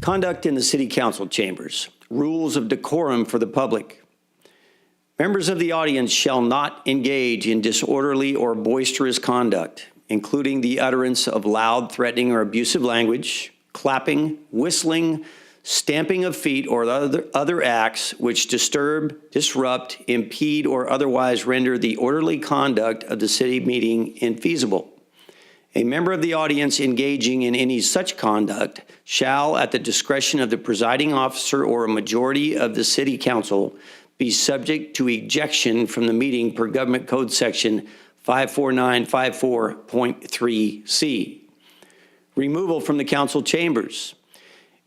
Conduct in the City Council chambers. Rules of decorum for the public. Members of the audience shall not engage in disorderly or boisterous conduct, including the utterance of loud, threatening, or abusive language, clapping, whistling, stamping of feet, or other acts which disturb, disrupt, impede, or otherwise render the orderly conduct of the city meeting infeasible. A member of the audience engaging in any such conduct shall, at the discretion of the presiding officer or a majority of the city council, be subject to ejection from the meeting per Government Code Section 54954.3C. Removal from the council chambers.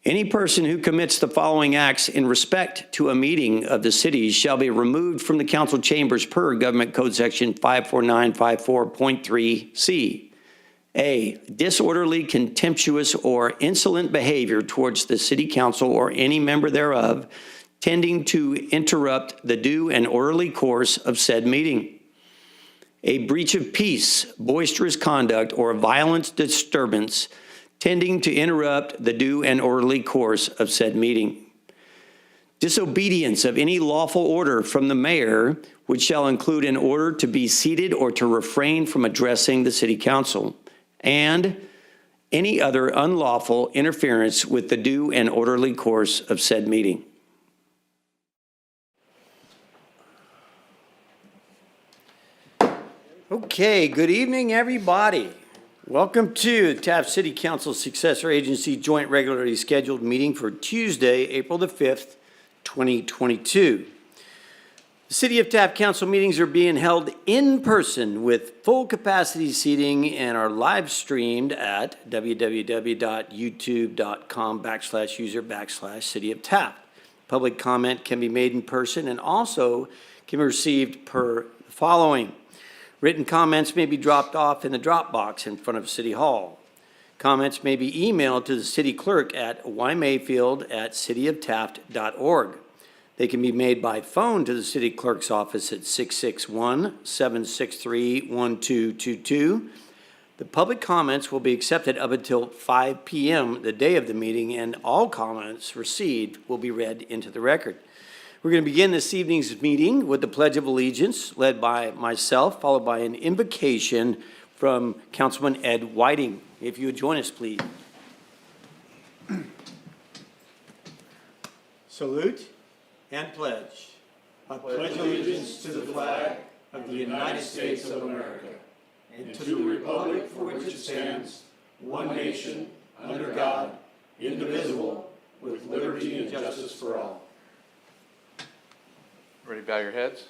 Any person who commits the following acts in respect to a meeting of the city shall be removed from the council chambers per Government Code Section 54954.3C. A, disorderly, contemptuous, or insolent behavior towards the city council or any member thereof, tending to interrupt the due and orderly course of said meeting. A breach of peace, boisterous conduct, or violent disturbance tending to interrupt the due and orderly course of said meeting. Disobedience of any lawful order from the mayor, which shall include an order to be seated or to refrain from addressing the city council, and any other unlawful interference with the due and orderly course of said meeting. Okay, good evening, everybody. Welcome to the Taft City Council Successor Agency Joint Regularly Scheduled Meeting for Tuesday, April the 5th, 2022. The City of Taft Council meetings are being held in person with full capacity seating and are live streamed at www.youtube.com/user/City of Taft. Public comment can be made in person and also can be received per the following. Written comments may be dropped off in the drop box in front of City Hall. Comments may be emailed to the city clerk at ymayfield@cityoftaft.org. They can be made by phone to the city clerk's office at 661-763-1222. The public comments will be accepted up until 5 p.m. the day of the meeting, and all comments received will be read into the record. We're going to begin this evening's meeting with the Pledge of Allegiance, led by myself, followed by an invocation from Councilman Ed Whiting. If you would join us, please. Salute and pledge. I pledge allegiance to the flag of the United States of America and to the republic for which it stands, one nation, under God, indivisible, with liberty and justice for all. Ready to bow your heads?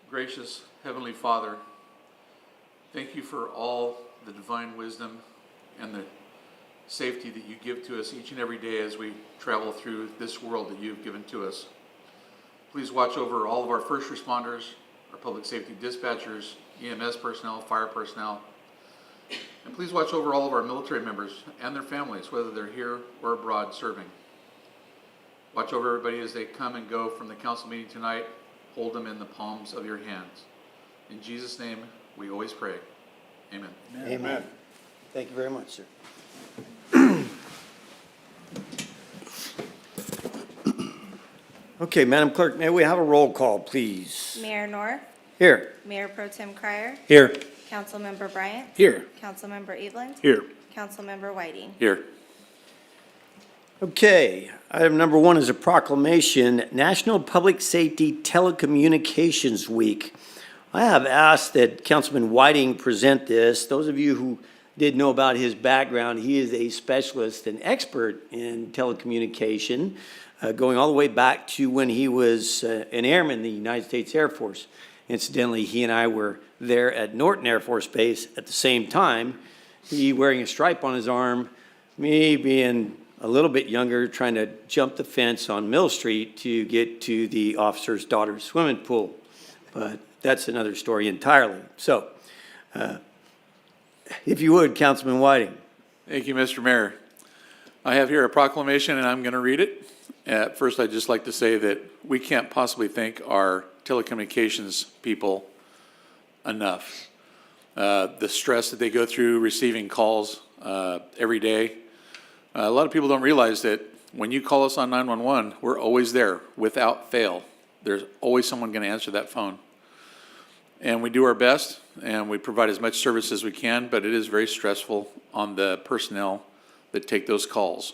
Gracious Heavenly Father, thank you for all the divine wisdom and the safety that you give to us each and every day as we travel through this world that you've given to us. Please watch over all of our first responders, our public safety dispatchers, EMS personnel, fire personnel, and please watch over all of our military members and their families, whether they're here or abroad serving. Watch over everybody as they come and go from the council meeting tonight. Hold them in the palms of your hands. In Jesus' name, we always pray. Amen. Amen. Thank you very much, sir. Okay, Madam Clerk, may we have a roll call, please? Mayor North. Here. Mayor Pro Tem Cryer. Here. Councilmember Bryant. Here. Councilmember Evelyn. Here. Councilmember Whiting. Here. Okay, item number 1 is a proclamation, National Public Safety Telecommunications Week. I have asked that Councilman Whiting present this. Those of you who didn't know about his background, he is a specialist and expert in telecommunication, going all the way back to when he was an airman in the United States Air Force. Incidentally, he and I were there at Norton Air Force Base at the same time, he wearing a stripe on his arm, me being a little bit younger, trying to jump the fence on Mill Street to get to the officer's daughter's swimming pool. But that's another story entirely. So, if you would, Councilman Whiting. Thank you, Mr. Mayor. I have here a proclamation, and I'm going to read it. First, I'd just like to say that we can't possibly thank our telecommunications people enough. The stress that they go through receiving calls every day. A lot of people don't realize that when you call us on 911, we're always there without fail. There's always someone going to answer that phone. And we do our best, and we provide as much service as we can, but it is very stressful on the personnel that take those calls.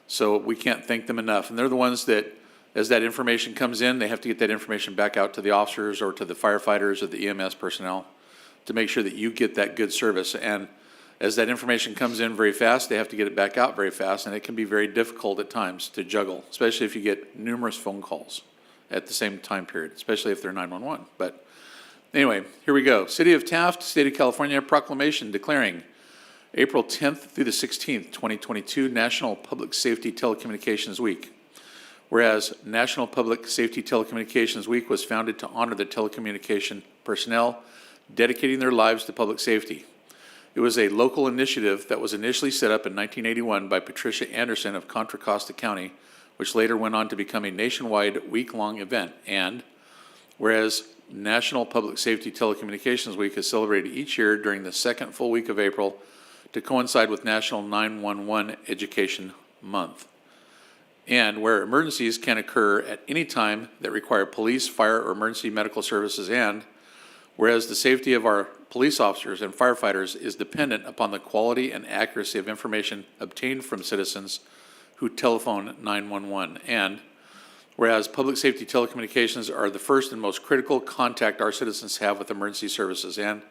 So we can't thank them enough. And they're the ones that, as that information comes in, they have to get that information back out to the officers or to the firefighters or the EMS personnel to make sure that you get that good service. And as that information comes in very fast, they have to get it back out very fast, and it can be very difficult at times to juggle, especially if you get numerous phone calls at the same time period, especially if they're 911. But anyway, here we go. City of Taft, State of California, proclamation declaring April 10th through the 16th, 2022, National Public Safety Telecommunications Week. Whereas National Public Safety Telecommunications Week was founded to honor the telecommunication personnel dedicating their lives to public safety. It was a local initiative that was initially set up in 1981 by Patricia Anderson of Contra Costa County, which later went on to become a nationwide week-long event. And whereas National Public Safety Telecommunications Week is celebrated each year during the second full week of April to coincide with National 911 Education Month. And where emergencies can occur at any time that require police, fire, or emergency medical services, and whereas the safety of our police officers and firefighters is dependent upon the quality and accuracy of information obtained from citizens who telephone 911. And whereas public safety telecommunications are the first and most critical contact our citizens have with emergency services. And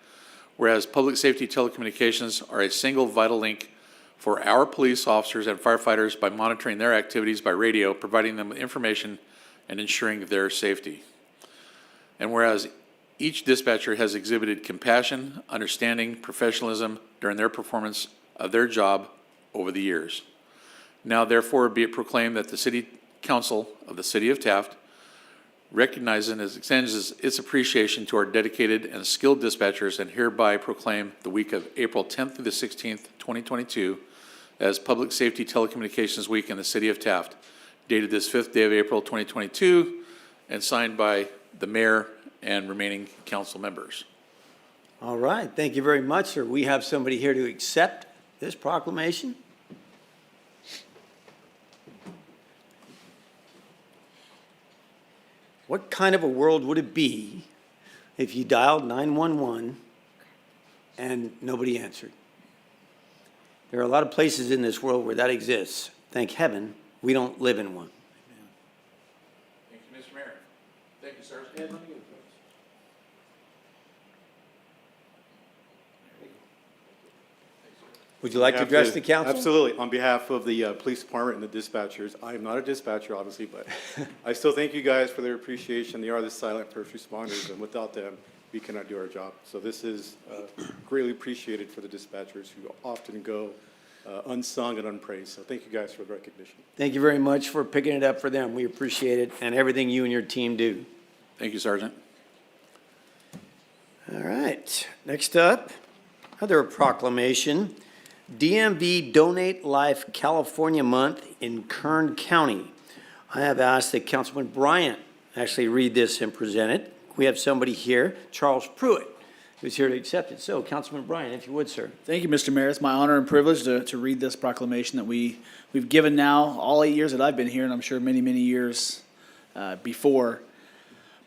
whereas public safety telecommunications are a single vital link for our police officers and firefighters by monitoring their activities by radio, providing them with information, and ensuring their safety. And whereas each dispatcher has exhibited compassion, understanding, professionalism during their performance of their job over the years. Now, therefore, be it proclaimed that the City Council of the City of Taft recognizes and extends its appreciation to our dedicated and skilled dispatchers, and hereby proclaim the week of April 10th through the 16th, 2022, as Public Safety Telecommunications Week in the City of Taft, dated this 5th day of April, 2022, and signed by the mayor and remaining council members. All right, thank you very much, sir. We have somebody here to accept this proclamation. What kind of a world would it be if you dialed 911 and nobody answered? There are a lot of places in this world where that exists. Thank heaven we don't live in one. Thank you, Mr. Mayor. Thank you, sir. Would you like to address the council? Absolutely. On behalf of the police department and the dispatchers, I am not a dispatcher, obviously, but I still thank you guys for their appreciation. They are the silent first responders, and without them, we cannot do our job. So this is greatly appreciated for the dispatchers who often go unsung and unpraised. So thank you guys for the recognition. Thank you very much for picking it up for them. We appreciate it and everything you and your team do. Thank you, Sergeant. All right, next up, another proclamation. DMV Donate Life California Month in Kern County. I have asked that Councilman Bryant actually read this and present it. We have somebody here, Charles Pruitt, who's here to accept it. So, Councilman Bryant, if you would, sir. Thank you, Mr. Mayor. It's my honor and privilege to read this proclamation that we've given now all 8 years that I've been here, and I'm sure many, many years before.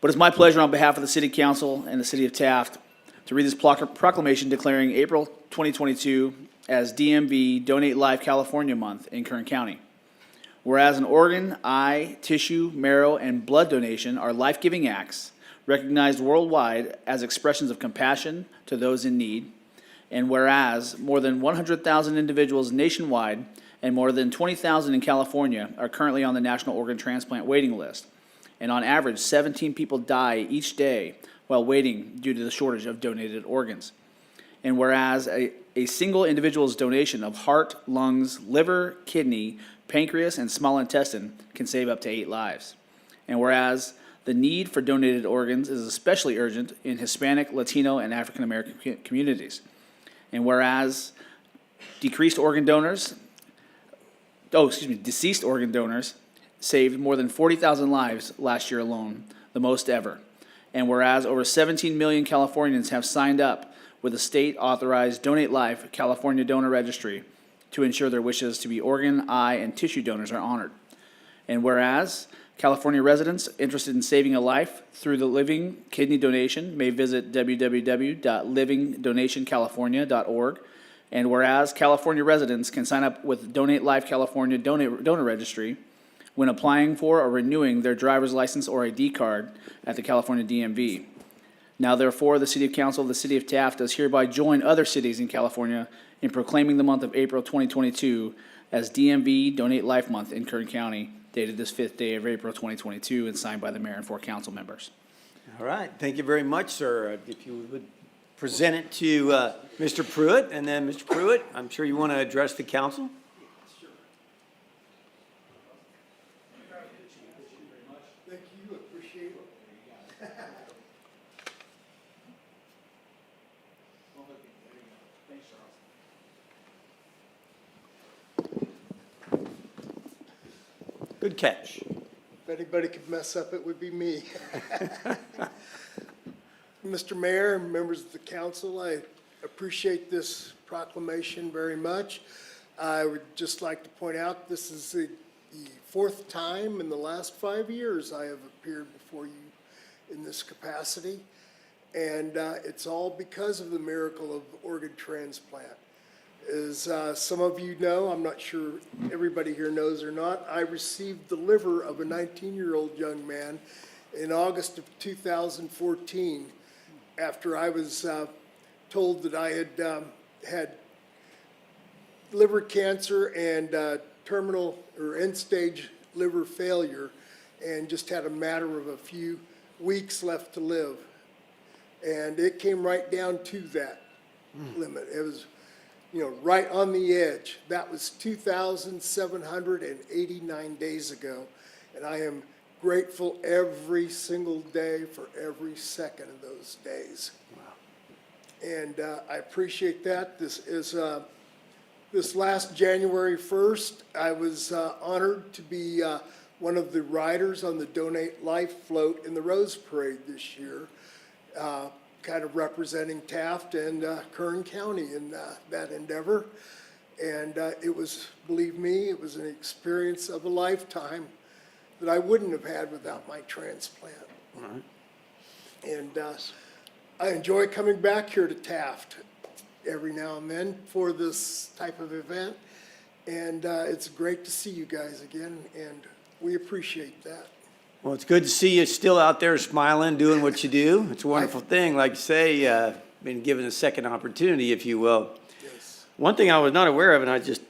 But it's my pleasure on behalf of the City Council and the City of Taft to read this proclamation declaring April 2022 as DMV Donate Life California Month in Kern County. Whereas an organ, eye, tissue, marrow, and blood donation are life-giving acts recognized worldwide as expressions of compassion to those in need, and whereas more than 100,000 individuals nationwide and more than 20,000 in California are currently on the National Organ Transplant waiting list, and on average 17 people die each day while waiting due to the shortage of donated organs. And whereas a single individual's donation of heart, lungs, liver, kidney, pancreas, and small intestine can save up to 8 lives. And whereas the need for donated organs is especially urgent in Hispanic, Latino, and African American communities. And whereas deceased organ donors saved more than 40,000 lives last year alone, the most ever. And whereas over 17 million Californians have signed up with a state-authorized Donate Life California Donor Registry, to ensure their wishes to be organ, eye, and tissue donors are honored. And whereas California residents interested in saving a life through the living kidney donation may visit www.livingdonationcalifornia.org. And whereas California residents can sign up with Donate Life California donor registry when applying for or renewing their driver's license or ID card at the California DMV. Now therefore, the City Council of the City of Taft does hereby join other cities in California in proclaiming the month of April 2022 as DMV Donate Life Month in Kern County, dated this 5th day of April 2022 and signed by the mayor and 4 council members. All right, thank you very much, sir. If you would present it to Mr. Pruitt, and then Mr. Pruitt, I'm sure you want to address the council. Thank you, appreciate it. Good catch. If anybody could mess up, it would be me. Mr. Mayor and members of the council, I appreciate this proclamation very much. I would just like to point out, this is the fourth time in the last 5 years I have appeared before you in this capacity. And it's all because of the miracle of organ transplant. As some of you know, I'm not sure everybody here knows or not, I received the liver of a 19-year-old young man in August of 2014 after I was told that I had had liver cancer and terminal or end-stage liver failure and just had a matter of a few weeks left to live. And it came right down to that limit. It was, you know, right on the edge. That was 2,789 days ago. And I am grateful every single day for every second of those days. Wow. And I appreciate that. This last January 1st, I was honored to be one of the riders on the Donate Life float in the Rose Parade this year, kind of representing Taft and Kern County in that endeavor. And it was, believe me, it was an experience of a lifetime that I wouldn't have had without my transplant. Right. And I enjoy coming back here to Taft every now and then for this type of event. And it's great to see you guys again, and we appreciate that. Well, it's good to see you still out there smiling, doing what you do. It's a wonderful thing, like you say, been given a second opportunity, if you will. Yes. One thing I was not aware of, and I was just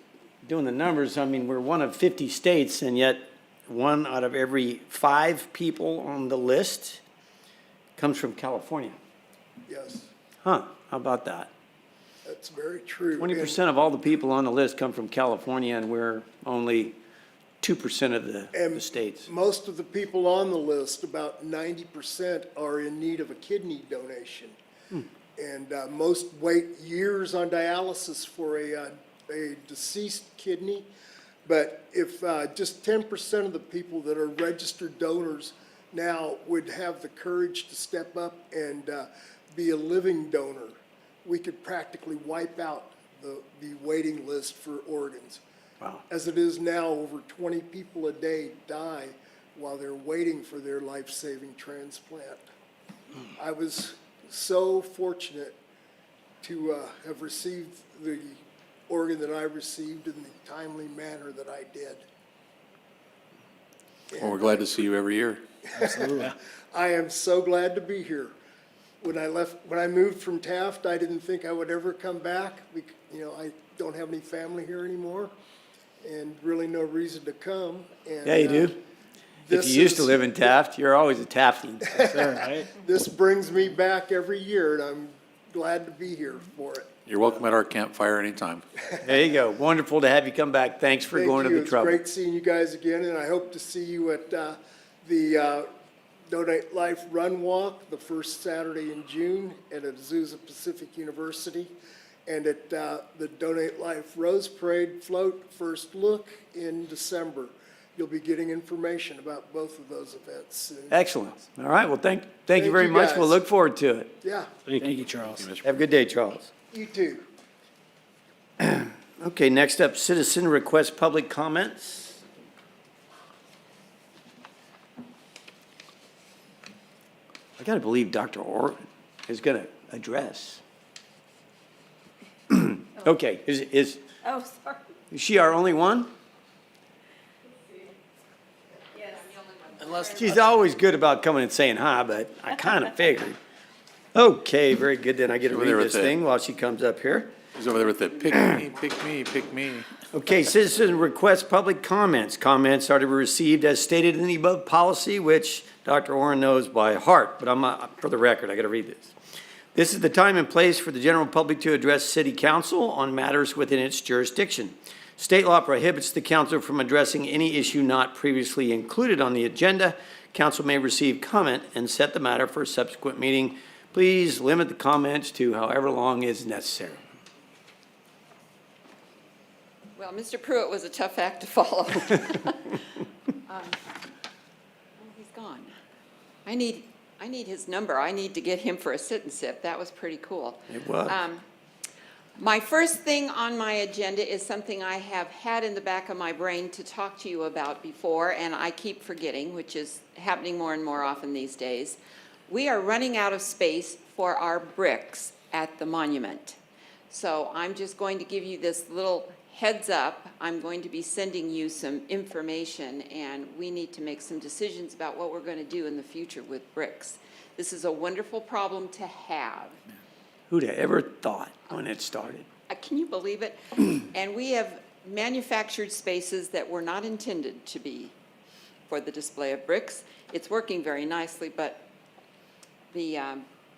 doing the numbers, I mean, we're one of 50 states, and yet 1 out of every 5 people on the list comes from California. Yes, Huh, how about that? that's very true. 20% of all the people on the list come from California, and we're only 2% of the states. Most of the people on the list, about 90%, are in need of a kidney donation. And most wait years on dialysis for a deceased kidney. But if just 10% of the people that are registered donors now would have the courage to step up and be a living donor, we could practically wipe out the waiting list for organs. Wow. As it is now, over 20 people a day die while they're waiting for their life-saving transplant. I was so fortunate to have received the organ that I received in the timely manner that I did. Well, we're glad to see you every year. I am so glad to be here. When I moved from Taft, I didn't think I would ever come back. You know, I don't have any family here anymore, and really no reason to come. And, Yeah, you do. If you used to live in Taft, you're always a Taftian. Right? This brings me back every year, and I'm glad to be here for it. You're welcome at our campfire anytime. There you go. Wonderful to have you come back. Thanks for Thank going to you. the trouble. It's great seeing you guys again, and I hope to see you at the Donate Life Run Walk the first Saturday in June at Azusa Pacific University, and at the Donate Life Rose Parade Float First Look in December. You'll be getting information about both of those events soon. Excellent. All right. Well, thank you Thank very you, much. guys. We'll look forward to it. Yeah, Thank you, Charles. Have a good day, Charles. you too. Okay, next up, citizen request public comments. I gotta believe Dr. Orr is gonna address. Okay, is Oh, sorry. she our only one? Yes. She's always good about coming and saying hi, but I kind of figured. Okay, very good, then I get to Over read there with this the- thing while she comes up here. He's over there with the pick me, pick me, pick me. Okay, citizen request public comments. Comments are to be received as stated in the above policy, which Dr. Orrin knows by heart, but for the record, I gotta read this. This is the time and place for the general public to address city council on matters within its jurisdiction. State law prohibits the council from addressing any issue not previously included on the agenda. Council may receive comment and set the matter for a subsequent meeting. Please limit the comments to however long is necessary. Well, Mr. Pruitt was a tough act to follow. Oh, he's gone. I need his number. I need to get him for a sit and sip. That was pretty cool. It was. My first thing on my agenda is something I have had in the back of my brain to talk to you about before, and I keep forgetting, which is happening more and more often these days. We are running out of space for our bricks at the monument. So I'm just going to give you this little heads up. I'm going to be sending you some information, and we need to make some decisions about what we're going to do in the future with bricks. This is a wonderful problem to have. Who'd have ever thought when it started? Can you believe it? And we have manufactured spaces that were not intended to be for the display of bricks. It's working very nicely, but the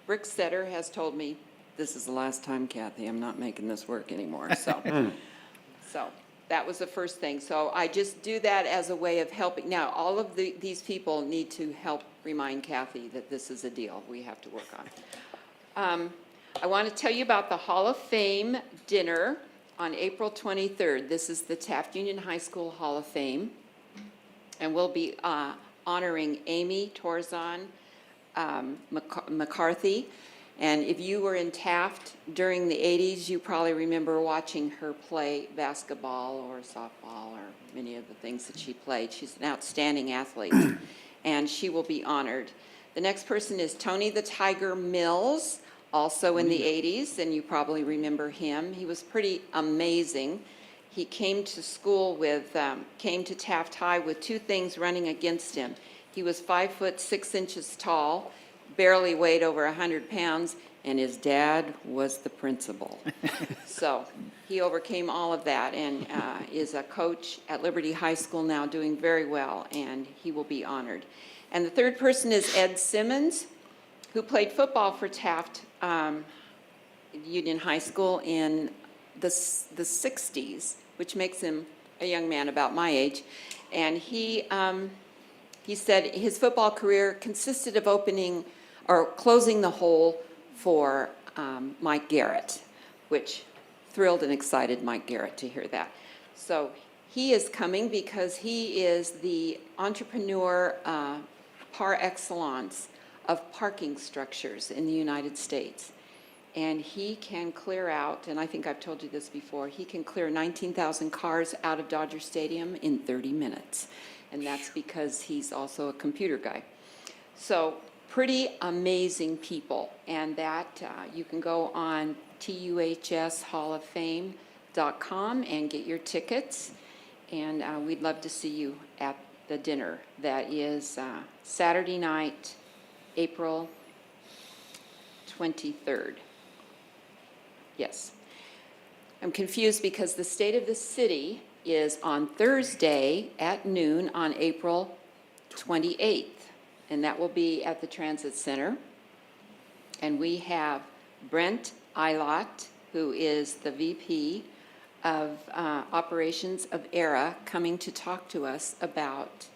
brick setter has told me, this is the last time, Kathy, I'm not making this work anymore, so. So that was the first thing. So I just do that as a way of helping. Now, all of these people need to help remind Kathy that this is a deal we have to work on. I want to tell you about the Hall of Fame dinner on April 23rd. This is the Taft Union High School Hall of Fame. And we'll be honoring Amy Torzon McCarthy. And if you were in Taft during the 80s, you probably remember watching her play basketball or softball or many of the things that she played. She's an outstanding athlete, and she will be honored. The next person is Tony the Tiger Mills, also in the 80s, and you probably remember him. He was pretty amazing. He came to school with, came to Taft High with two things running against him. He was 5'6" tall, barely weighed over 100 pounds, and his dad was the principal. So he overcame all of that and is a coach at Liberty High School now, doing very well, and he will be honored. And the third person is Ed Simmons, who played football for Taft Union High School in the 60s, which makes him a young man about my age. And he said his football career consisted of opening or closing the hole for Mike Garrett, which thrilled and excited Mike Garrett to hear that. So he is coming because he is the entrepreneur par excellence of parking structures in the United States. And he can clear out, and I think I've told you this before, he can clear 19,000 cars out of Dodger Stadium in 30 minutes. And that's because he's also a computer guy. So pretty amazing people. And that you can go on TUHSHallOfFame.com and get your tickets. And we'd love to see you at the dinner. That is Saturday night, April 23rd. Yes. I'm confused because the State of the City is on Thursday at noon on April 28th, and that will be at the Transit Center. And we have Brent Eilot, who is the VP of Operations of ERA, coming to talk to us about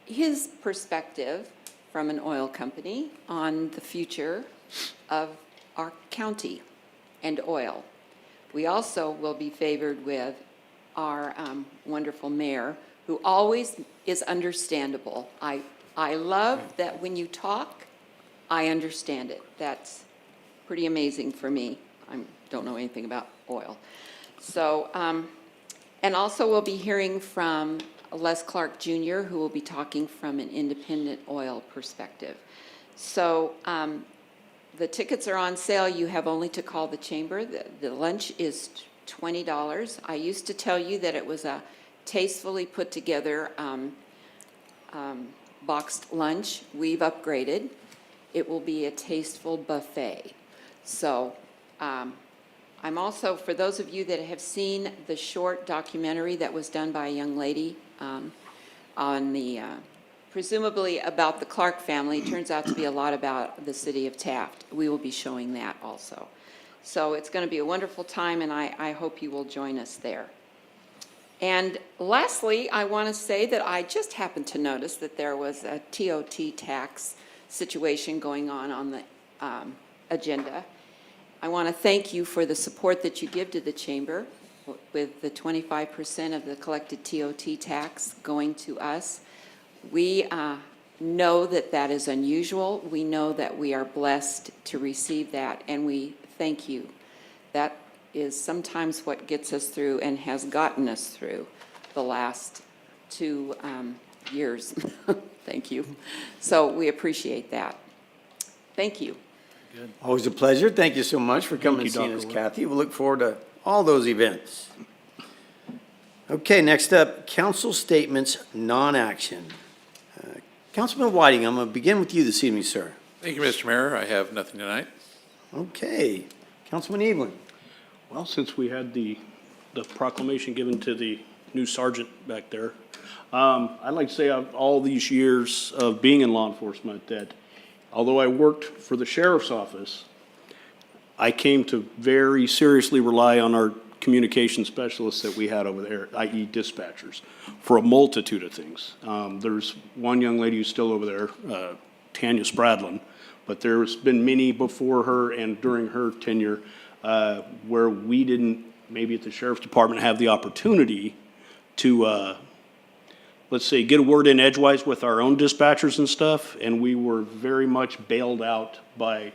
his perspective from an oil company on the future of our county and oil. We also will be favored with our wonderful mayor, who always is understandable. I love that when you talk, I understand it. That's pretty amazing for me. I don't know anything about oil. So, and also we'll be hearing from Les Clark Jr., who will be talking from an independent oil perspective. So the tickets are on sale. You have only to call the chamber. The lunch is $20. I used to tell you that it was a tastefully put together boxed lunch. We've upgraded. It will be a tasteful buffet. So I'm also, for those of you that have seen the short documentary that was done by a young lady on the, presumably about the Clark family, turns out to be a lot about the city of Taft. We will be showing that also. So it's going to be a wonderful time, and I hope you will join us there. And lastly, I want to say that I just happened to notice that there was a TOT tax situation going on the agenda. I want to thank you for the support that you give to the chamber with the 25% of the collected TOT tax going to us. We know that that is unusual. We know that we are blessed to receive that, and we thank you. That is sometimes what gets us through and has gotten us through the last 2 years. Thank you. So we appreciate that. Thank you. Always a pleasure. Thank you so much for coming and seeing us, Kathy. We look forward to all those events. Okay, next up, council statements, non-action. Councilman Whiting, I'm going to begin with you this evening, sir. Thank you, Mr. Mayor. I have nothing tonight. Okay, Councilman Evelyn. Well, since we had the proclamation given to the new sergeant back there, I'd like to say all these years of being in law enforcement that although I worked for the sheriff's office, I came to very seriously rely on our communication specialists that we had over there, i.e. dispatchers, for a multitude of things. There's one young lady who's still over there, Tanya Spradlin, but there's been many before her and during her tenure where we didn't, maybe at the sheriff's department, have the opportunity to, let's say, get a word in edgewise with our own dispatchers and stuff, and we were very much bailed out by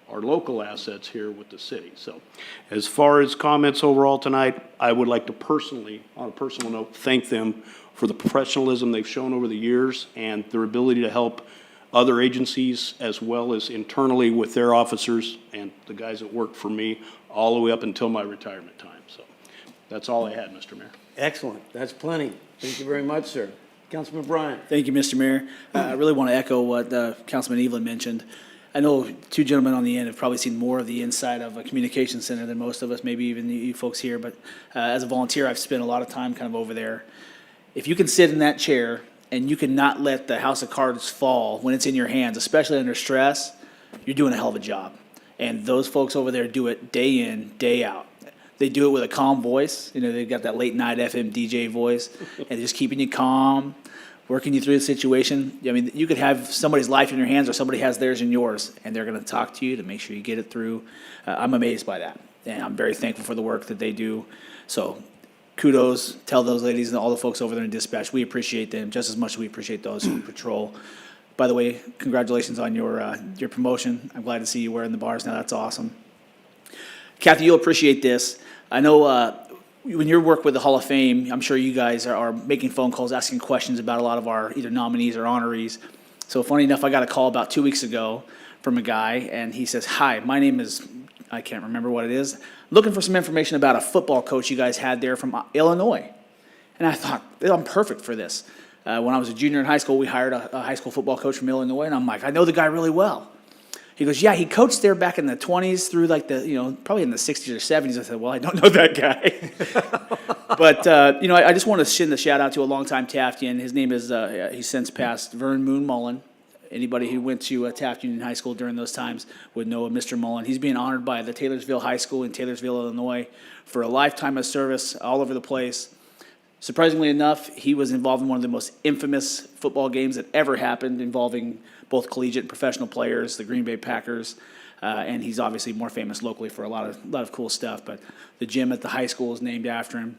our local assets here with the city. So as far as comments overall tonight, I would like to personally, on a personal note, thank them for the professionalism they've shown over the years and their ability to help other agencies as well as internally with their officers and the guys that worked for me all the way up until my retirement time. So that's all I had, Mr. Mayor. Excellent. That's plenty. Thank you very much, sir. Councilman Bryant. Thank you, Mr. Mayor. I really want to echo what Councilman Evelyn mentioned. I know 2 gentlemen on the end have probably seen more of the inside of a communications center than most of us, maybe even you folks here, but as a volunteer, I've spent a lot of time kind of over there. If you can sit in that chair and you cannot let the house of cards fall when it's in your hands, especially under stress, you're doing a hell of a job. And those folks over there do it day in, day out. They do it with a calm voice. You know, they've got that late night FM DJ voice, and just keeping you calm, working you through the situation. I mean, you could have somebody's life in your hands or somebody has theirs in yours, and they're going to talk to you to make sure you get it through. I'm amazed by that, and I'm very thankful for the work that they do. So kudos, tell those ladies and all the folks over there in dispatch, we appreciate them just as much as we appreciate those who patrol. By the way, congratulations on your promotion. I'm glad to see you wearing the bars now. That's awesome. Kathy, you'll appreciate this. I know when you work with the Hall of Fame, I'm sure you guys are making phone calls, asking questions about a lot of our either nominees or honorees. So funny enough, I got a call about 2 weeks ago from a guy, and he says, "Hi, my name is," I can't remember what it is, "looking for some information about a football coach you guys had there from Illinois." And I thought, I'm perfect for this. When I was a junior in high school, we hired a high school football coach from Illinois, and I'm like, I know the guy really well. He goes, yeah, he coached there back in the 20s through like probably in the 60s or 70s. I said, well, I don't know that guy. But, I just want to send a shout out to a longtime Taftian. His name is, he's since passed, Vern Moon Mullen. Anybody who went to Taft Union High School during those times would know of Mr. Mullen. He's being honored by the Taylorsville High School in Taylorsville, Illinois, for a lifetime of service all over the place. Surprisingly enough, he was involved in one of the most infamous football games that ever happened, involving both collegiate and professional players, the Green Bay Packers, and he's obviously more famous locally for a lot of cool stuff. But the gym at the high school is named after him.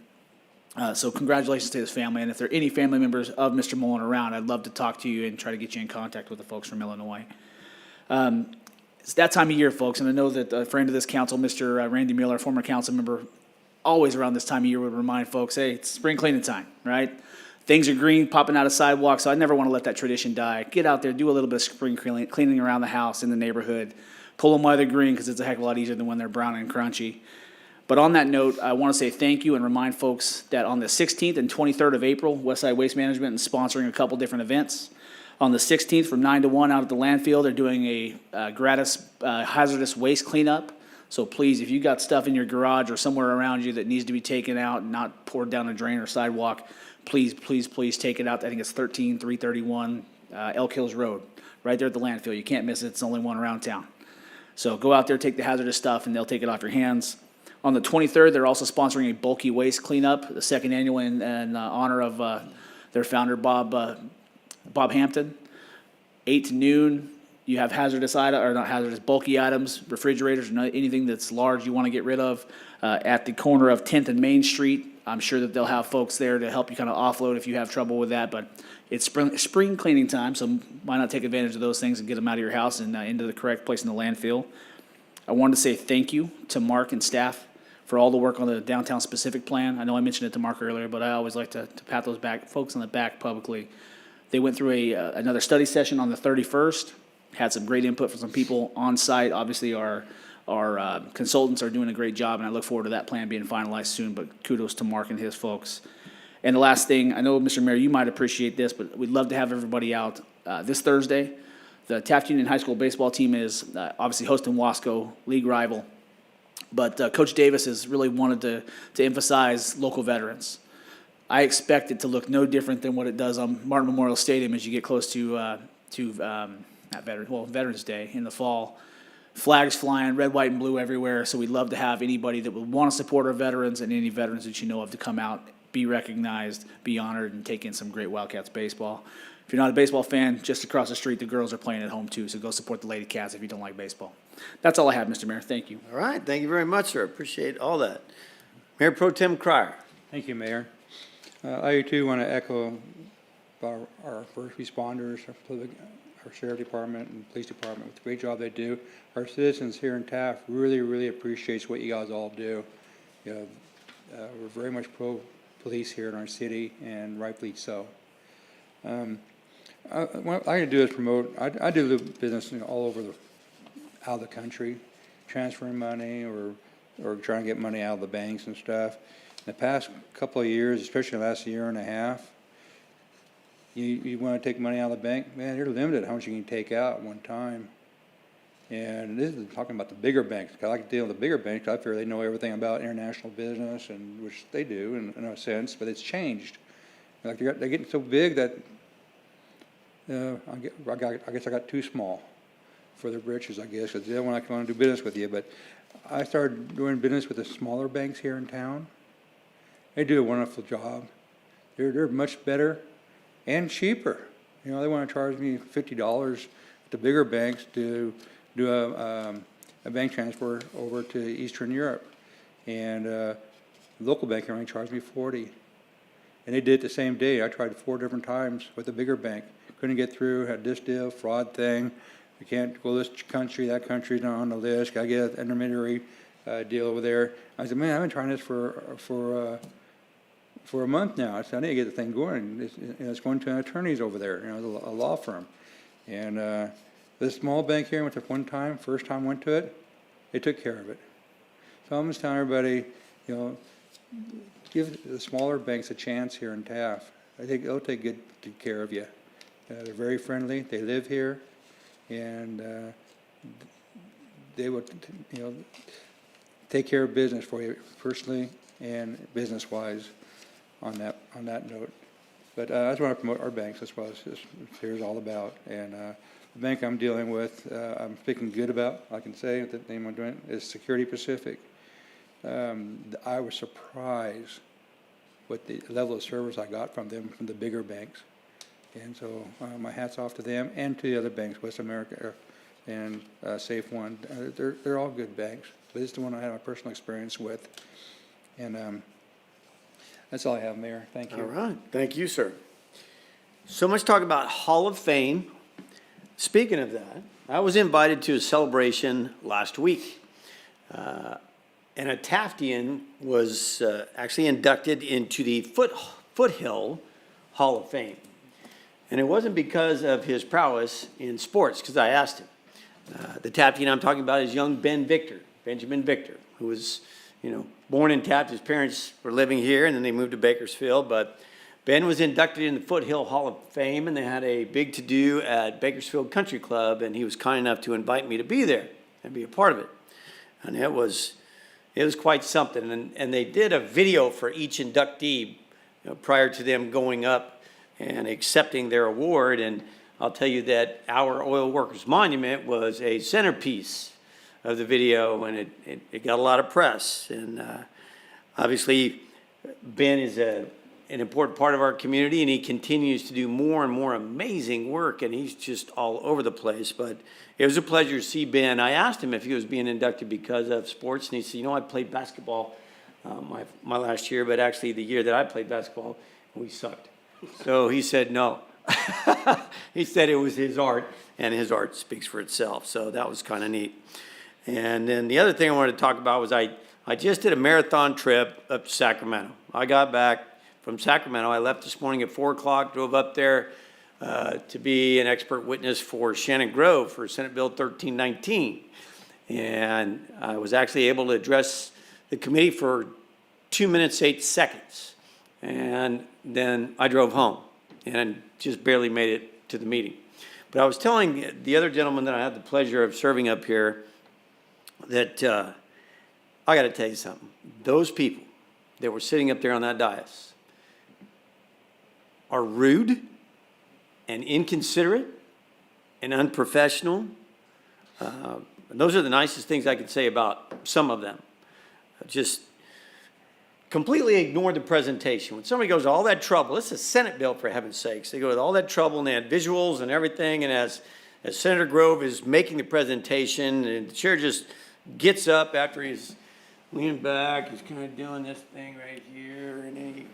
So congratulations to his family, and if there are any family members of Mr. Mullen around, I'd love to talk to you and try to get you in contact with the folks from Illinois. It's that time of year, folks, and I know that a friend of this council, Mr. Randy Miller, former council member, always around this time of year would remind folks, hey, it's spring cleaning time, right? Things are green, popping out of sidewalks, so I never want to let that tradition die. Get out there, do a little bit of spring cleaning around the house, in the neighborhood. Pull them while they're green, because it's a heck of a lot easier than when they're brown and crunchy. But on that note, I want to say thank you and remind folks that on the 16th and 23rd of April, Westside Waste Management is sponsoring a couple different events. On the 16th, from 9 to 1 out at the landfill, they're doing a gratis hazardous waste cleanup. So please, if you got stuff in your garage or somewhere around you that needs to be taken out and not poured down a drain or sidewalk, please, please, please take it out. I think it's 13331 Elk Hills Road, right there at the landfill. You can't miss it. It's the only one around town. So go out there, take the hazardous stuff, and they'll take it off your hands. On the 23rd, they're also sponsoring a bulky waste cleanup, the second annual in honor of their founder, Bob Hampton. 8 to noon, you have hazardous items, or not hazardous, bulky items, refrigerators, or anything that's large you want to get rid of at the corner of 10th and Main Street. I'm sure that they'll have folks there to help you kind of offload if you have trouble with that, but it's spring cleaning time, so why not take advantage of those things and get them out of your house and into the correct place in the landfill. I wanted to say thank you to Mark and staff for all the work on the downtown specific plan. I know I mentioned it to Mark earlier, but I always like to pat those folks on the back publicly. They went through another study session on the 31st, had some great input from some people on site. Obviously, our consultants are doing a great job, and I look forward to that plan being finalized soon, but kudos to Mark and his folks. And the last thing, I know, Mr. Mayor, you might appreciate this, but we'd love to have everybody out this Thursday. The Taft Union High School baseball team is obviously hosting Wasco, league rival. But Coach Davis has really wanted to emphasize local veterans. I expect it to look no different than what it does on Martin Memorial Stadium as you get close to Veterans Day in the fall. Flags flying, red, white, and blue everywhere. So we'd love to have anybody that would want to support our veterans and any veterans that you know of to come out, be recognized, be honored, and take in some great Wildcats baseball. If you're not a baseball fan, just across the street, the girls are playing at home too, so go support the Lady Cats if you don't like baseball. That's all I have, Mr. Mayor. Thank you. All right, thank you very much, sir. Appreciate all that. Mayor Pro Tem Cryer. Thank you, Mayor. I too want to echo our first responders, our sheriff department and police department with the great job they do. Our citizens here in Taft really, really appreciates what you guys all do. You know, we're very much pro-police here in our city, and rightfully so. What I can do is promote. I do business all over out of the country, transferring money or trying to get money out of the banks and stuff. In the past couple of years, especially the last year and a half, you want to take money out of the bank, man, you're limited how much you can take out at one time. And this is talking about the bigger banks. I like to deal with the bigger banks. I figure they know everything about international business, and which they do in a sense, but it's changed. Like they're getting so big that I guess I got too small for their britches, I guess, because they don't want to do business with you. But I started doing business with the smaller banks here in town. They do a wonderful job. They're much better and cheaper. You know, they want to charge me $50 at the bigger banks to do a bank transfer over to Eastern Europe, and the local bank only charged me $40. And they did it the same day. I tried 4 different times with the bigger bank. Couldn't get through, had this deal, fraud thing. You can't go this country, that country's not on the list. Gotta get an intermediary deal over there. I said, man, I've been trying this for a month now. I said, I need to get the thing going. It's going to an attorney's over there, you know, a law firm. And this small bank here, went there one time, first time went to it, they took care of it. So I'm just telling everybody, you know, give the smaller banks a chance here in Taft. I think they'll take good care of you. They're very friendly. They live here, and they would, you know, take care of business for you personally and business-wise. On that note, but I just want to promote our banks. That's what this here is all about. And the bank I'm dealing with, I'm speaking good about. I can say the name I'm doing is Security Pacific. I was surprised with the level of service I got from them, from the bigger banks. And so my hat's off to them and to the other banks, West America and Safe One. They're all good banks. But this is the one I had a personal experience with. And that's all I have, Mayor. Thank you. All right. Thank you, sir. So much talk about Hall of Fame. Speaking of that, I was invited to a celebration last week. And a Taftian was actually inducted into the Foothill Hall of Fame. And it wasn't because of his prowess in sports, because I asked him. The Taftian I'm talking about is young Benjamin Victor, who was, born in Taft. His parents were living here, and then they moved to Bakersfield. But Ben was inducted in the Foothill Hall of Fame, and they had a big to-do at Bakersfield Country Club, and he was kind enough to invite me to be there and be a part of it. And it was quite something. And they did a video for each inductee prior to them going up and accepting their award. And I'll tell you that our Oil Workers Monument was a centerpiece of the video, and it got a lot of press. And obviously, Ben is an important part of our community, and he continues to do more and more amazing work, and he's just all over the place. But it was a pleasure to see Ben. I asked him if he was being inducted because of sports, and he said, I played basketball my last year, but actually the year that I played basketball, we sucked. So he said no. He said it was his art, and his art speaks for itself. So that was kind of neat. And then the other thing I wanted to talk about was I just did a marathon trip up to Sacramento. I got back from Sacramento. I left this morning at 4 o'clock, drove up there to be an expert witness for Shannon Grove for Senate Bill 1319. And I was actually able to address the committee for 2 minutes, 8 seconds. And then I drove home and just barely made it to the meeting. But I was telling the other gentleman that I had the pleasure of serving up here that I got to tell you something. Those people that were sitting up there on that dais are rude and inconsiderate and unprofessional. And those are the nicest things I could say about some of them. Just completely ignored the presentation. When somebody goes to all that trouble, it's a Senate bill for heaven's sakes. They go to all that trouble and they had visuals and everything. And as Senator Grove is making the presentation, and the chair just gets up after he's leaning back, he's kind of doing this thing right here, and then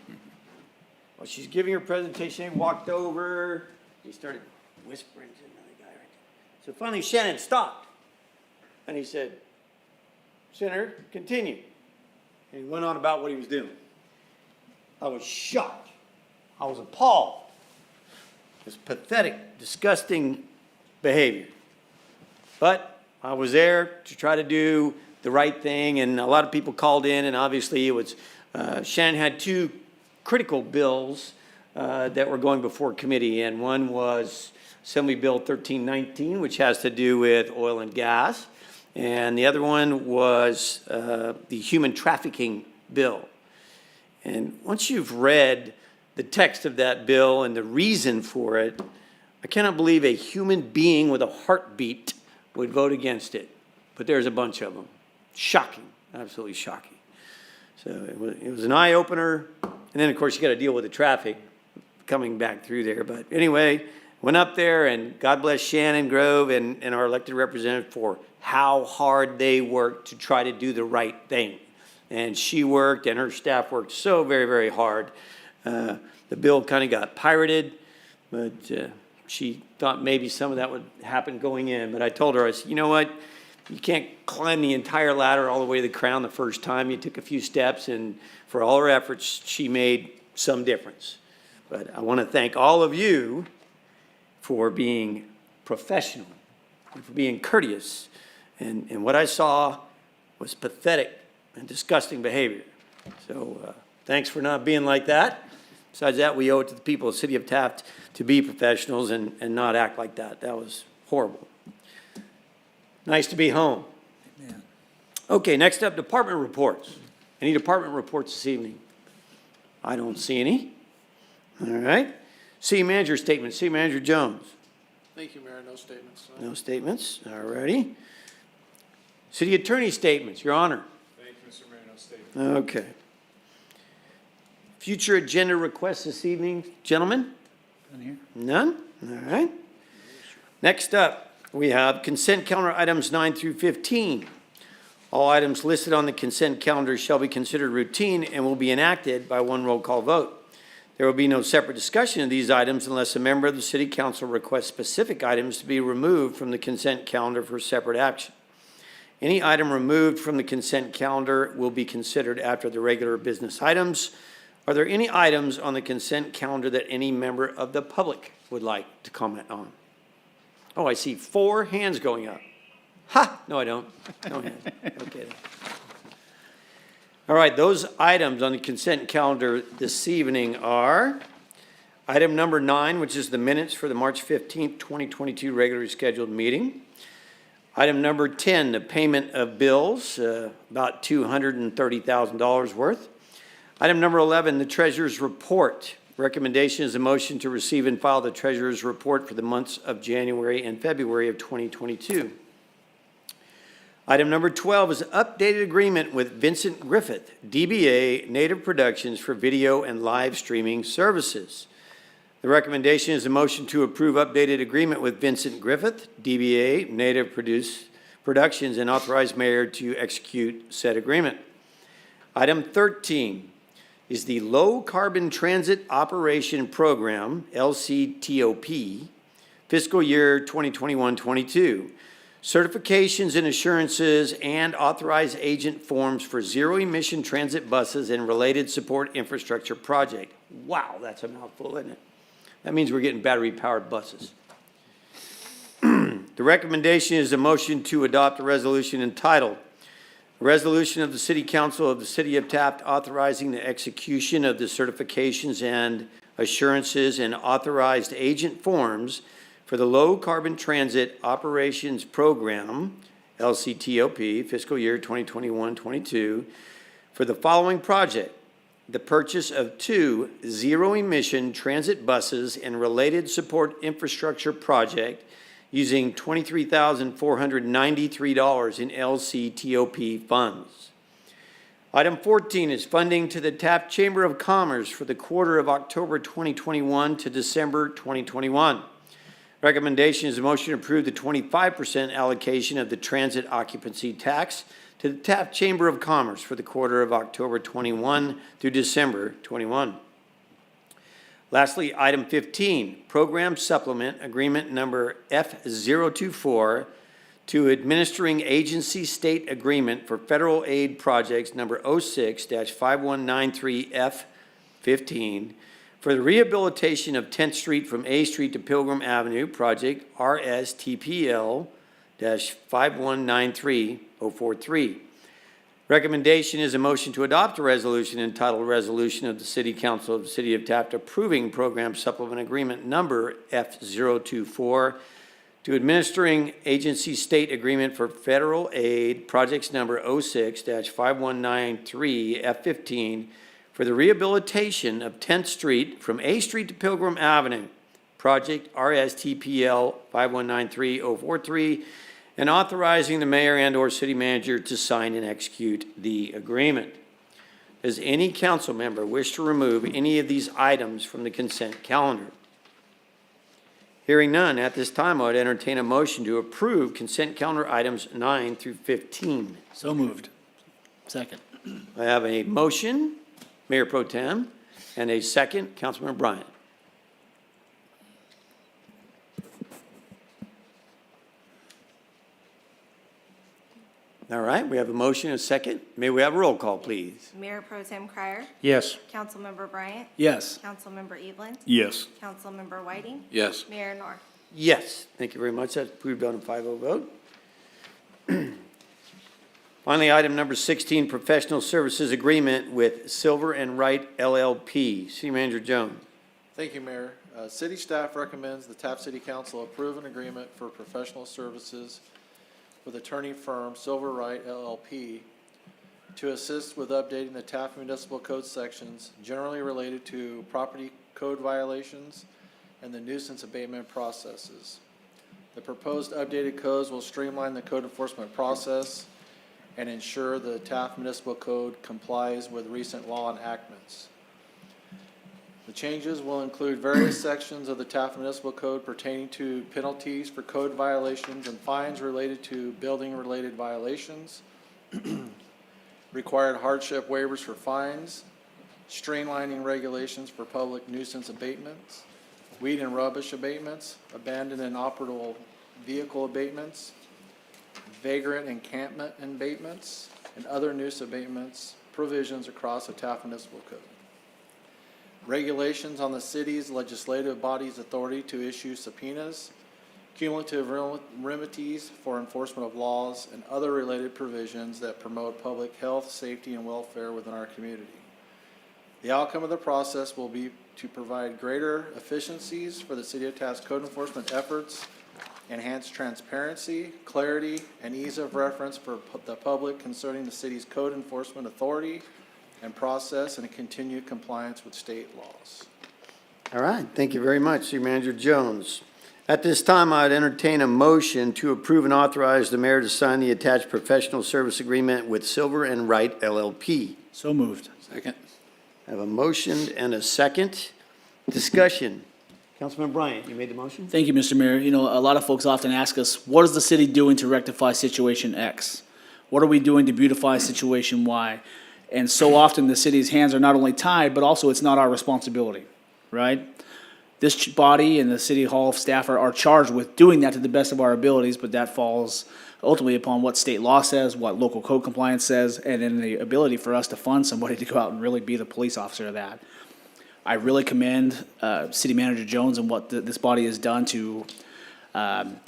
while she's giving her presentation, he walked over, he started whispering to another guy right there. So finally Shannon stopped, and he said, "Senator, continue." And he went on about what he was doing. I was shocked. I was appalled. It's pathetic, disgusting behavior. But I was there to try to do the right thing, and a lot of people called in, and obviously it was, Shannon had two critical bills that were going before committee, and one was Assembly Bill 1319, which has to do with oil and gas, and the other one was the human trafficking bill. And once you've read the text of that bill and the reason for it, I cannot believe a human being with a heartbeat would vote against it. But there's a bunch of them. Shocking, absolutely shocking. So it was an eye-opener. And then, of course, you got to deal with the traffic coming back through there. But anyway, went up there, and God bless Shannon Grove and our elected representative for how hard they worked to try to do the right thing. And she worked, and her staff worked so very, very hard. The bill kind of got pirated, but she thought maybe some of that would happen going in. But I told her, I said, you know what? You can't climb the entire ladder all the way to the crown the first time. You took a few steps, and for all her efforts, she made some difference. But I want to thank all of you for being professional and for being courteous. And what I saw was pathetic and disgusting behavior. So thanks for not being like that. Besides that, we owe it to the people of the city of Taft to be professionals and not act like that. That was horrible. Nice to be home. Amen. Okay, next up, department reports. Any department reports this evening? I don't see any. All right. City manager statement. City Manager Jones. Thank you, Mayor. No statements. No statements. All righty. City attorney statements. Your Honor. Thank you, Mr. Mayor. No statements. Okay. Future agenda requests this evening, gentlemen? None here. None? All right. Next up, we have consent calendar items 9 through 15. All items listed on the consent calendar shall be considered routine and will be enacted by one roll call vote. There will be no separate discussion of these items unless a member of the City Council requests specific items to be removed from the consent calendar for separate action. Any item removed from the consent calendar will be considered after the regular business items. Are there any items on the consent calendar that any member of the public would like to comment on? Oh, I see 4 hands going up. Ha! No, I don't. No hands. Okay. All right, those items on the consent calendar this evening are item number 9, which is the minutes for the March 15th, 2022 regularly scheduled meeting. Item number 10, the payment of bills, about $230,000 worth. Item number 11, the treasurer's report. Recommendation is a motion to receive and file the treasurer's report for the months of January and February of 2022. Item number 12 is updated agreement with Vincent Griffith, DBA Native Productions for video and live streaming services. The recommendation is a motion to approve updated agreement with Vincent Griffith, DBA Native Productions, and authorize mayor to execute said agreement. Item 13 is the Low Carbon Transit Operation Program, LCTOP, fiscal year 2021-22. Certifications and assurances and authorized agent forms for zero-emission transit buses and related support infrastructure project. Wow, that's a mouthful, isn't it? That means we're getting battery-powered buses. The recommendation is a motion to adopt a resolution entitled, "A Resolution of the City Council of the City of Taft authorizing the execution of the certifications and assurances and authorized agent forms for the Low Carbon Transit Operations Program, LCTOP, fiscal year 2021-22, for the following project: the purchase of 2 zero-emission transit buses and related support infrastructure project using $23,493 in LCTOP funds. Item 14 is funding to the Taft Chamber of Commerce for the quarter of October 2021 to December 2021. Recommendation is a motion to approve the 25% allocation of the transit occupancy tax to the Taft Chamber of Commerce for the quarter of October 21 through December 21. Lastly, item 15, program supplement agreement number F024 to administering agency state agreement for federal aid projects number 06-5193F15 for the rehabilitation of 10th Street from A Street to Pilgrim Avenue, project RSTPL-5193043. Recommendation is a motion to adopt a resolution entitled Resolution of the City Council of the City of Taft approving program supplement agreement number F024 to administering agency state agreement for federal aid projects number 06-5193F15 for the rehabilitation of 10th Street from A Street to Pilgrim Avenue, project RSTPL 5193043, and authorizing the mayor and/or city manager to sign and execute the agreement. Does any council member wish to remove any of these items from the consent calendar? Hearing none, at this time I would entertain a motion to approve consent calendar items 9 through 15. So moved. Second. I have a motion, Mayor Pro Tem, and a second, Councilmember Bryant. All right, we have a motion and a second. May we have a roll call, please? Mayor Pro Tem Crier, Yes. Councilmember Bryant, Yes. Councilmember Evelyn, Yes. Councilmember Whiting, Yes. Mayor North. Yes, thank you very much. That's approved on a 5-0 vote. Finally, item number 16, professional services agreement with Silver and Wright LLP. City Manager Jones. Thank you, Mayor. City staff recommends the Taft City Council approve an agreement for professional services with attorney firm Silver Wright LLP to assist with updating the Taft Municipal Code sections generally related to property code violations and the nuisance abatement processes. The proposed updated codes will streamline the code enforcement process and ensure the Taft Municipal Code complies with recent law enactments. The changes will include various sections of the Taft Municipal Code pertaining to penalties for code violations and fines related to building-related violations, required hardship waivers for fines, streamlining regulations for public nuisance abatements, weed and rubbish abatements, abandoned and operable vehicle abatements, vagrant encampment abatements, and other nuisance abatements provisions across the Taft Municipal Code. Regulations on the city's legislative body's authority to issue subpoenas, cumulative remedies for enforcement of laws, and other related provisions that promote public health, safety, and welfare within our community. The outcome of the process will be to provide greater efficiencies for the City of Taft's code enforcement efforts, enhance transparency, clarity, and ease of reference for the public concerning the city's code enforcement authority and process, and continued compliance with state laws. All right, thank you very much, City Manager Jones. At this time, I'd entertain a motion to approve and authorize the mayor to sign the attached professional service agreement with Silver and Wright LLP. So moved. Second. I have a motion and a second. Discussion. Councilman Bryant, you made the motion? Thank you, Mr. Mayor. You know, a lot of folks often ask us, what is the city doing to rectify situation X? What are we doing to beautify situation Y? And so often the city's hands are not only tied, but also it's not our responsibility, right? This body and the city hall staff are charged with doing that to the best of our abilities, but that falls ultimately upon what state law says, what local code compliance says, and then the ability for us to fund somebody to go out and really be the police officer of that. I really commend City Manager Jones and what this body has done to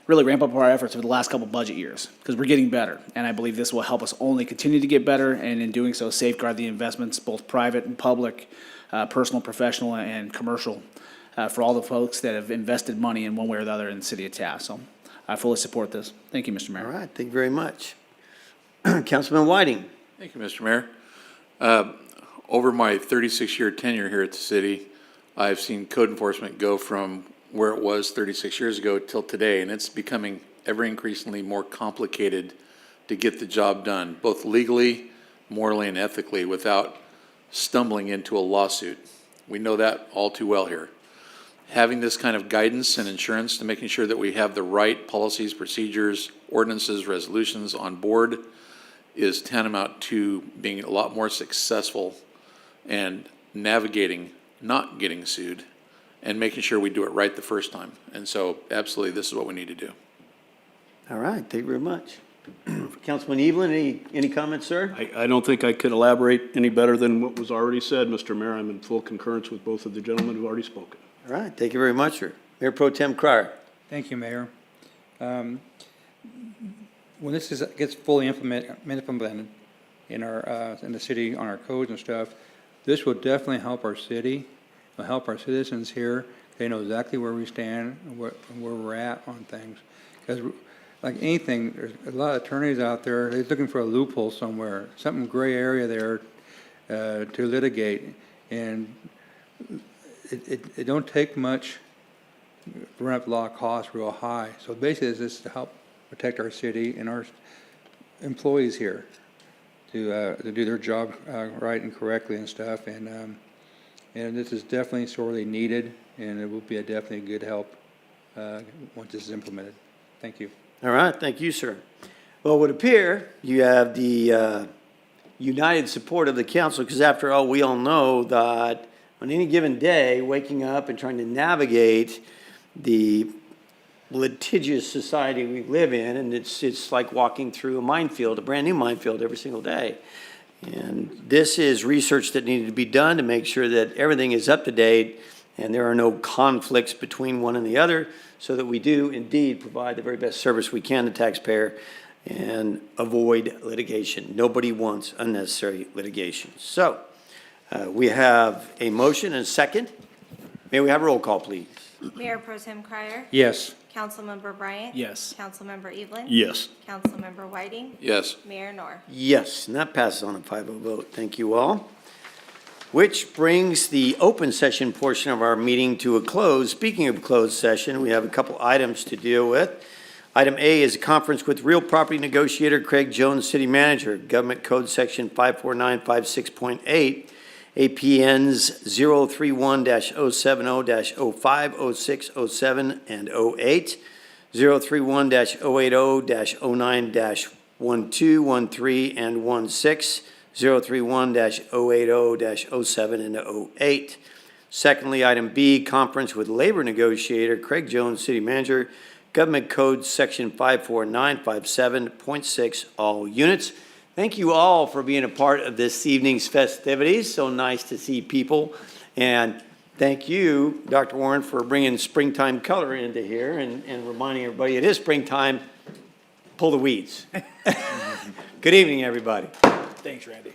really ramp up our efforts over the last couple budget years, because we're getting better. And I believe this will help us only continue to get better, and in doing so, safeguard the investments, both private and public, personal, professional, and commercial, for all the folks that have invested money in one way or the other in the city of Taft. So I fully support this. Thank you, Mr. Mayor. All right, thank you very much. Councilman Whiting. Thank you, Mr. Mayor. Over my 36-year tenure here at the city, I've seen code enforcement go from where it was 36 years ago till today, and it's becoming ever increasingly more complicated to get the job done, both legally, morally, and ethically, without stumbling into a lawsuit. We know that all too well here. Having this kind of guidance and insurance to making sure that we have the right policies, procedures, ordinances, resolutions on board is tantamount to being a lot more successful and navigating not getting sued and making sure we do it right the first time. And so absolutely, this is what we need to do. All right, thank you very much. Councilman Evelyn, any comments, sir? I don't think I could elaborate any better than what was already said, Mr. Mayor. I'm in full concurrence with both of the gentlemen who've already spoken. All right, thank you very much, sir. Mayor Pro Tem Cryer. Thank you, Mayor. When this gets fully implemented in in the city on our codes and stuff, this will definitely help our city. It'll help our citizens here. They know exactly where we stand and where we're at on things. Because like anything, there's a lot of attorneys out there. They're looking for a loophole somewhere, some gray area there to litigate, and it don't take much to run up law costs real high. So basically, it's just to help protect our city and our employees here to do their job right and correctly and stuff. And this is definitely sorely needed, and it will be definitely a good help once this is implemented. Thank you. All right, thank you, sir. Well, it would appear you have the united support of the council, because after all, we all know that on any given day, waking up and trying to navigate the litigious society we live in, and it's like walking through a minefield, a brand new minefield every single day. And this is research that needed to be done to make sure that everything is up to date and there are no conflicts between one and the other, so that we do indeed provide the very best service we can to taxpayer and avoid litigation. Nobody wants unnecessary litigation. So we have a motion and a second. May we have a roll call, please? Mayor Pro Tem Cryer? Yes. Councilmember Bryant? Yes. Councilmember Evelyn? Yes. Councilmember Whiting? Yes. Mayor Nor? Yes, and that passes on a 5-0 vote. Thank you all. Which brings the open session portion of our meeting to a close. Speaking of closed session, we have a couple items to deal with. Item A is a conference with real property negotiator Craig Jones, City Manager, Government Code Section 54956.8, APNs 031-070-05, 06, 07, and 08, 031-080-09-12, 13, and 16, 031-080-07 and 08. Secondly, item B, conference with labor negotiator Craig Jones, City Manager, Government Code Section 54957.6, all units. Thank you all for being a part of this evening's festivities. So nice to see people. And thank you, Dr. Warren, for bringing springtime color into here and reminding everybody it is springtime. Pull the weeds. Good evening, everybody. Thanks, Randy.